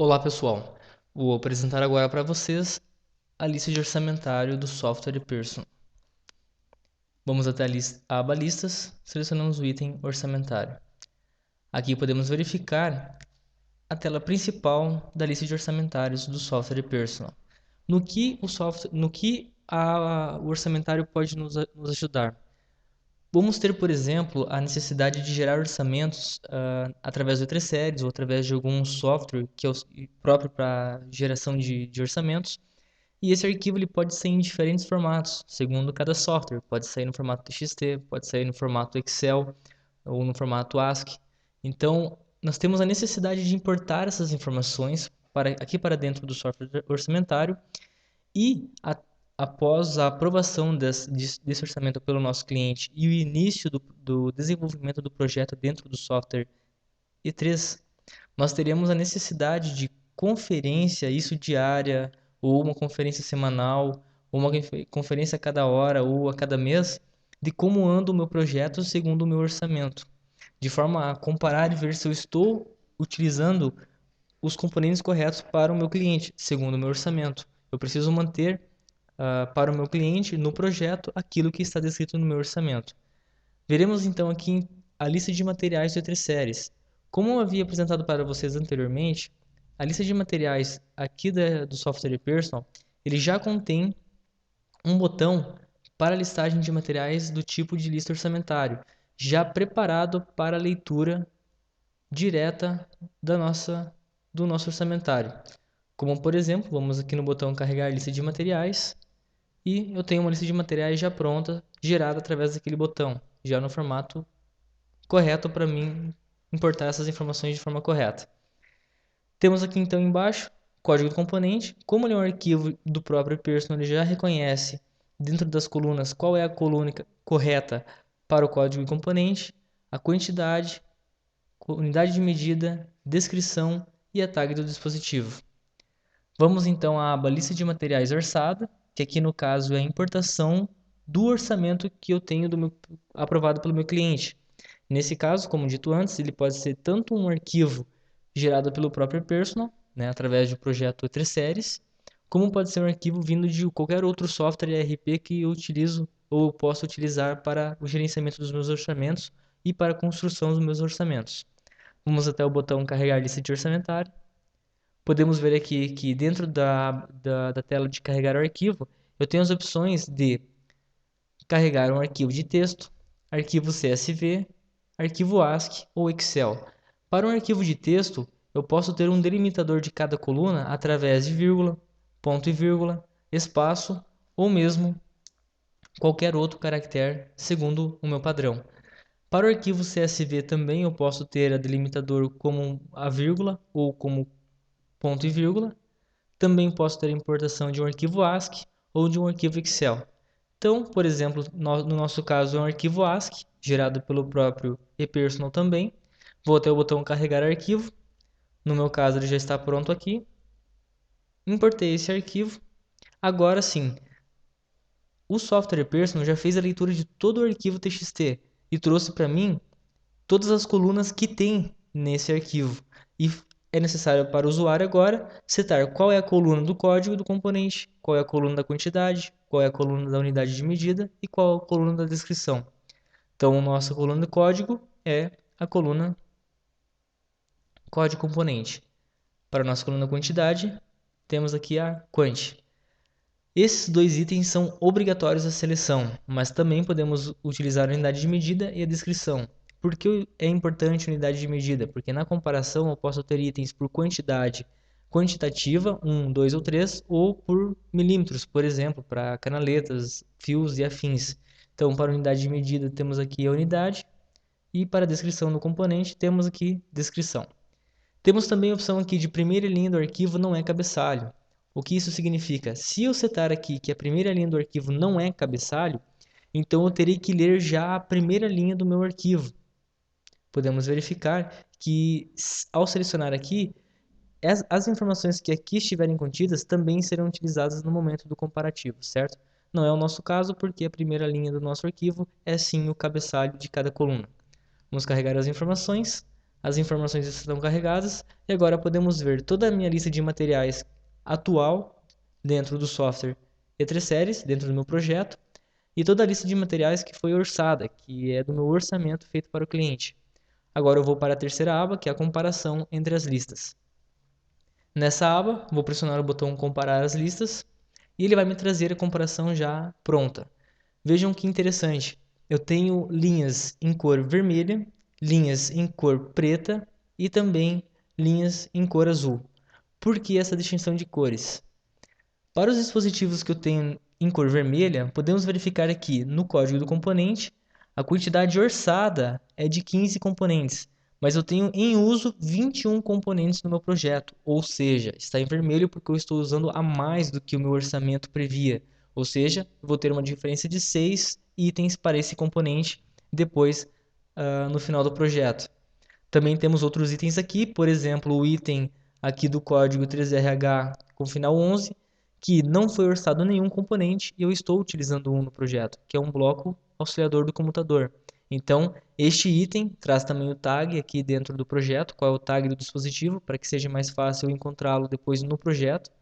Olá pessoal, vou apresentar agora para vocês a lista de orçamentário do software Pearson. Vamos até a aba listas, selecionamos o item orçamentário. Aqui podemos verificar a tela principal da lista de orçamentários do software Pearson. O orçamentário pode nos ajudar? Vamos ter, por exemplo, a necessidade de gerar orçamentos através do Treseries ou através de algum software que é próprio para geração de orçamentos. E esse arquivo ele pode sair em diferentes formatos, segundo cada software. Pode sair no formato TXT, pode sair no formato Excel ou no formato ASCII. Então, nós temos a necessidade de importar essas informações aqui para dentro do software orçamentário e, após a aprovação desse orçamento pelo nosso cliente e o início do desenvolvimento do projeto dentro do software E3, nós teremos a necessidade de conferência, isso diária, ou uma conferência semanal, ou uma conferência a cada hora ou a cada mês, de como anda o meu projeto segundo o meu orçamento, de forma a comparar e ver se eu estou utilizando os componentes corretos para o meu cliente, segundo o meu orçamento. Eu preciso manter para o meu cliente no projeto aquilo que está descrito no meu orçamento. Veremos então aqui a lista de materiais de outras séries. Como eu havia apresentado para vocês anteriormente, a lista de materiais aqui do software Pearson, ele já contém um botão para a listagem de materiais do tipo de lista orçamentário, já preparado para a leitura direta do nosso orçamentário. Como por exemplo, vamos aqui no botão carregar lista de materiais e eu tenho uma lista de materiais já pronta, gerada através daquele botão, já no formato correto para mim importar essas informações de forma correta. Temos aqui então embaixo código do componente. Como ele é um arquivo do próprio Pearson, ele já reconhece dentro das colunas qual é a coluna correta para o código do componente, a quantidade, unidade de medida, descrição e a tag do dispositivo. Vamos então à aba lista de materiais orçada, que aqui no caso é a importação do orçamento que eu tenho aprovado pelo meu cliente. Nesse caso, como dito antes, ele pode ser tanto um arquivo gerado pelo próprio Personal, né, através do projeto Treseries, como pode ser um arquivo vindo de qualquer outro software ERP que eu utilizo ou posso utilizar para o gerenciamento dos meus orçamentos e para a construção dos meus orçamentos. Vamos até o botão carregar lista de orçamentário. Podemos ver aqui que dentro da tela de carregar o arquivo, eu tenho as opções de carregar um arquivo de texto, arquivo CSV, arquivo ASCII ou Excel. Para um arquivo de texto, eu posso ter um delimitador de cada coluna através de vírgula, ponto e vírgula, espaço ou mesmo qualquer outro caractere segundo o meu padrão. Para o arquivo CSV também eu posso ter a delimitador como a vírgula ou como ponto e vírgula. Também posso ter a importação de um arquivo ASCII ou de um arquivo Excel. Então, por exemplo, no nosso caso é um arquivo ASCII, gerado pelo próprio ePersonal também. Vou até o botão carregar arquivo. No meu caso, ele já está pronto aqui. Importei esse arquivo. Agora sim, o software ePersonal já fez a leitura de todo o arquivo TXT e trouxe para mim todas as colunas que tem nesse arquivo. E é necessário para o usuário agora setar qual é a coluna do código do componente, qual é a coluna da quantidade, qual é a coluna da unidade de medida e qual é a coluna da descrição. Então, nossa coluna de código é a coluna código componente. Para a nossa coluna quantidade, temos aqui a quant. Esses dois itens são obrigatórios à seleção, mas também podemos utilizar a unidade de medida e a descrição. Por que é importante a unidade de medida? Porque na comparação eu posso ter itens por quantidade quantitativa, 1, 2 ou 3, ou por milímetros, por exemplo, para canaletas, fios e afins. Então, para a unidade de medida temos aqui a unidade e para a descrição do componente temos aqui descrição. Temos também a opção aqui de primeira linha do arquivo não é cabeçalho. O que isso significa? Se eu setar aqui que a primeira linha do arquivo não é cabeçalho, então eu terei que ler já a primeira linha do meu arquivo. Podemos verificar que ao selecionar aqui, as informações que aqui estiverem contidas também serão utilizadas no momento do comparativo, certo? Não é o nosso caso porque a primeira linha do nosso arquivo é sim o cabeçalho de cada coluna. Vamos carregar as informações. as informações estão carregadas e agora podemos ver toda a minha lista de materiais atual dentro do software E3 Series, dentro do meu projeto, e toda a lista de materiais que foi orçada, que é do meu orçamento feito para o cliente. Agora eu vou para a terceira aba, que é a comparação entre as listas. Nessa aba, vou pressionar o botão comparar as listas e ele vai me trazer a comparação já pronta. Vejam que interessante, eu tenho linhas em cor vermelha, linhas em cor preta e também linhas em cor azul. Por que essa distinção de cores? Para os dispositivos que eu tenho em cor vermelha, podemos verificar aqui no código do componente, a quantidade orçada é de 15 componentes, mas eu tenho em uso 21 componentes no meu projeto, ou seja, está em vermelho porque eu estou usando a mais do que o meu orçamento previa, ou seja, vou ter uma diferença de 6 itens para esse componente depois no final do projeto. Também temos outros itens aqui, por exemplo, o item aqui do código 3RH com final 11, que não foi orçado nenhum componente e eu estou utilizando um no projeto, que é um bloco auxiliador do computador. Então, este item traz também o tag aqui dentro do projeto, qual é o tag do dispositivo, para que seja mais fácil encontrá-lo depois no projeto.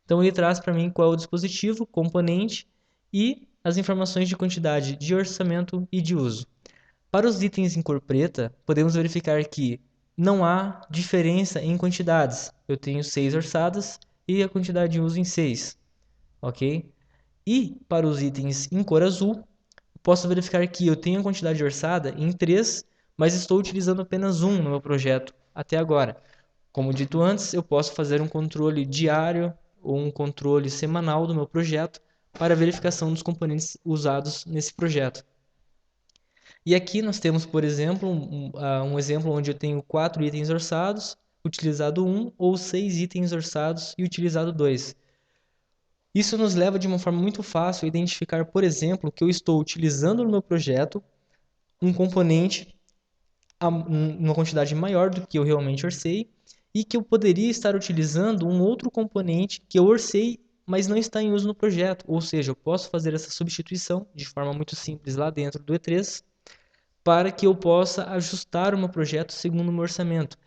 Então, ele traz para mim qual é o dispositivo, componente e as informações de quantidade de orçamento e de uso. Para os itens em cor preta, podemos verificar que não há diferença em quantidades. Eu tenho 6 orçadas e a quantidade de uso em 6, ok? E para os itens em cor azul, posso verificar que eu tenho a quantidade orçada em 3, mas estou utilizando apenas um no meu projeto até agora. Como dito antes, eu posso fazer um controle diário ou um controle semanal do meu projeto para verificação dos componentes usados nesse projeto. E aqui nós temos, por exemplo, um exemplo onde eu tenho 4 itens orçados, utilizado 1, ou 6 itens orçados e utilizado 2. Isso nos leva de uma forma muito fácil a identificar, por exemplo, que eu estou utilizando no meu projeto um componente numa quantidade maior do que eu realmente orcei e que eu poderia estar utilizando um outro componente que eu orcei, mas não está em uso no projeto. Ou seja, eu posso fazer essa substituição de forma muito simples lá dentro do E3 para que eu possa ajustar o meu projeto segundo o meu orçamento,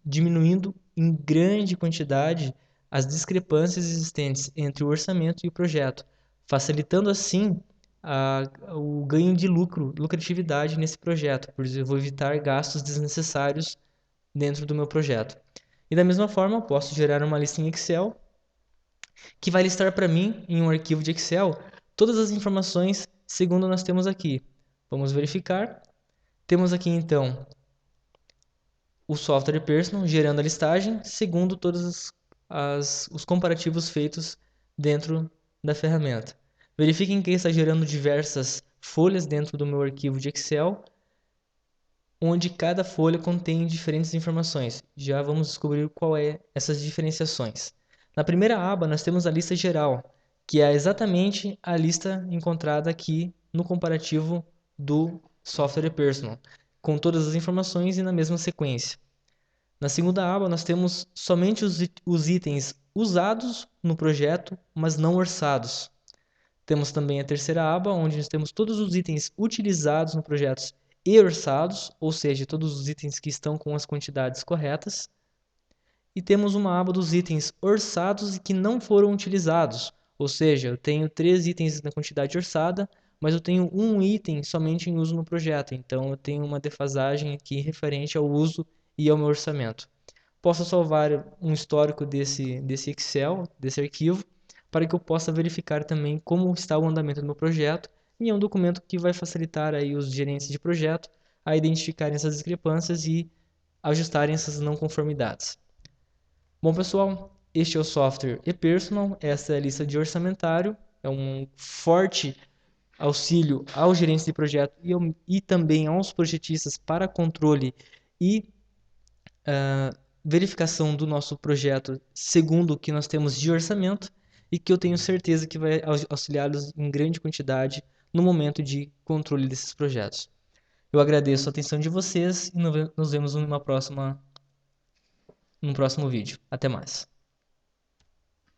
diminuindo em grande quantidade as discrepâncias existentes entre o orçamento e o projeto, facilitando assim o ganho de lucratividade nesse projeto, pois eu vou evitar gastos desnecessários dentro do meu projeto. E da mesma forma, eu posso gerar uma lista em Excel que vai listar para mim, em um arquivo de Excel, todas as informações segundo nós temos aqui. Vamos verificar. Temos aqui então o software personal gerando a listagem segundo todos os comparativos feitos dentro da ferramenta. Verifiquem que está gerando diversas folhas dentro do meu arquivo de Excel, onde cada folha contém diferentes informações. Já vamos descobrir qual é essas diferenciações. Na primeira aba nós temos a lista geral, que é exatamente a lista encontrada aqui no comparativo do software personal, com todas as informações e na mesma sequência. Na segunda aba, nós temos somente os itens usados no projeto, mas não orçados. Temos também a terceira aba, onde nós temos todos os itens utilizados no projeto e orçados, ou seja, todos os itens que estão com as quantidades corretas. E temos uma aba dos itens orçados e que não foram utilizados, ou seja, eu tenho 3 itens na quantidade orçada, mas eu tenho um item somente em uso no projeto, então eu tenho uma defasagem aqui referente ao uso e ao meu orçamento. Posso salvar um histórico desse Excel, desse arquivo, para que eu possa verificar também como está o andamento do meu projeto, e é um documento que vai facilitar aí os gerentes de projeto a identificarem essas discrepâncias e ajustarem essas não conformidades. Bom, pessoal, este é o software ePersonal, essa é a lista de orçamentário, é um forte auxílio aos gerentes de projeto e também aos projetistas para controle e verificação do nosso projeto segundo o que nós temos de orçamento e que eu tenho certeza que vai auxiliá-los em grande quantidade no momento de controle desses projetos. Eu agradeço a atenção de vocês e nos vemos num próximo vídeo. Até mais.